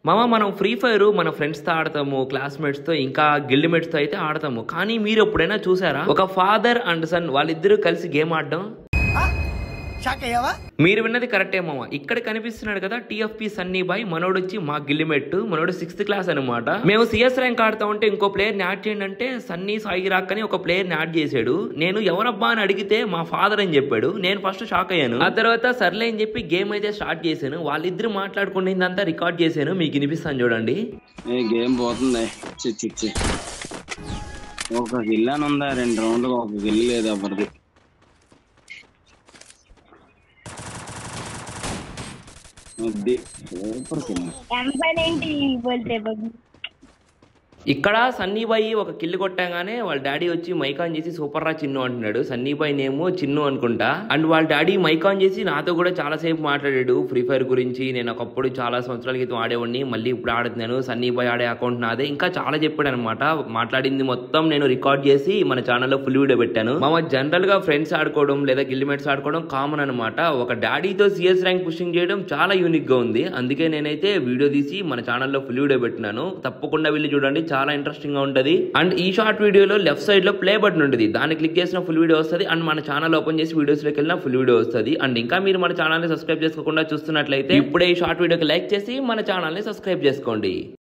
మామ మనం free fire మన ఫ్రెండ్స్ తో ఆడతాము, క్లాస్మేట్స్ తో, ఇంకా గిల్డ్ మేట్స్ తో అయితే ఆడతాము. కానీ మీరు ఎప్పుడైనా చూసారా ఒక ఫాదర్ అండ్ సన్ వాళ్ళిద్దరూ కలిసి గేమ్ ఆడడం? మీరు విన్నది కరెక్టే మామ. ఇక్కడ కనిపిస్తున్నాడు కదా టీఎఫ్పీ సన్నీ బాయ్, మనోడు వచ్చి మా గిల్లిమెట్, మనోడు 6th క్లాస్ అనమాట. మేము సిఎస్ ర్యాంక్ ఆడతా ఉంటే ఇంకో ప్లేయర్ ని యాడ్ చేయండి అంటే సన్నీ సాయి రాక్ అని ఒక ప్లేయర్ ని యాడ్ చేశాడు. నేను ఎవరబ్బా అని అడిగితే మా ఫాదర్ అని చెప్పాడు. నేను ఫస్ట్ షాక్ అయ్యాను. ఆ తర్వాత సర్లే అని చెప్పి గేమ్ అయితే స్టార్ట్ చేశాను. వాళ్ళిద్దరు మాట్లాడుకునేదంతా రికార్డ్ చేశాను, మీకు వినిపిస్తాను చూడండి. గేమ్ పోతుంది, ఒక గిల్ అని ఉందా, 2 రౌండ్లు ఒక గిల్ లేదు ఎవరిది. ఇక్కడ సన్నీ బాయ్ ఒక కిల్లు కొట్టగానే వాళ్ళ డాడీ వచ్చి మైక్ ఆన్ చేసి సూపర్ రా చిన్ను అంటున్నాడు. సన్నీ బాయ్ నేమో చిన్ను అనుకుంటా. అండ్ వాళ్ళ డాడీ మైక్ ఆన్ చేసి నాతో కూడా చాలా సేపు మాట్లాడాడు ఫ్రీ ఫైర్ గురించి. నేను ఒకప్పుడు చాలా సంవత్సరాల క్రితం ఆడేవాడిని, మళ్ళీ ఇప్పుడు ఆడుతున్నాను, సన్నీ బాయ్ ఆడే అకౌంట్ నాదే, ఇంకా చాలా చెప్పాడు అనమాట. మాట్లాడింది మొత్తం నేను రికార్డ్ చేసి మన ఛానల్లో ఫుల్ వీడియో పెట్టాను. మా జనరల్ గా ఫ్రెండ్స్ ఆడుకోవడం లేదా గిల్డ్మేట్స్ ఆడుకోవడం కామన్ అనమాట. ఒక డాడీతో సిఎస్ ర్యాంక్ పుషింగ్ చేయడం చాలా యూనిక్ గా ఉంది. అందుకే నేనైతే వీడియో తీసి మన ఛానల్లో ఫుల్ వీడియో పెట్టినాను. తప్పకుండా వెళ్ళి చూడండి, చాలా ఇంట్రెస్టింగ్ గా ఉంటది. అండ్ ఈ షార్ట్ వీడియోలో లెఫ్ట్ సైడ్ లో ప్లే బటన్ ఉంటుంది, దాన్ని క్లిక్ చేసిన ఫుల్ వీడియో వస్తుంది. అండ్ మన ఛానల్ ఓపెన్ చేసి వీడియోస్ లోకి వెళ్ళిన ఫుల్ వీడియో వస్తుంది. అండ్ ఇంకా మీరు మన ఛానల్ ని సబ్స్క్రైబ్ చేసుకోకుండా చూస్తున్నట్లయితే ఇప్పుడే ఈ షార్ట్ వీడియోకి లైక్ చేసి మన ఛానల్ ని సబ్స్క్రైబ్ చేసుకోండి.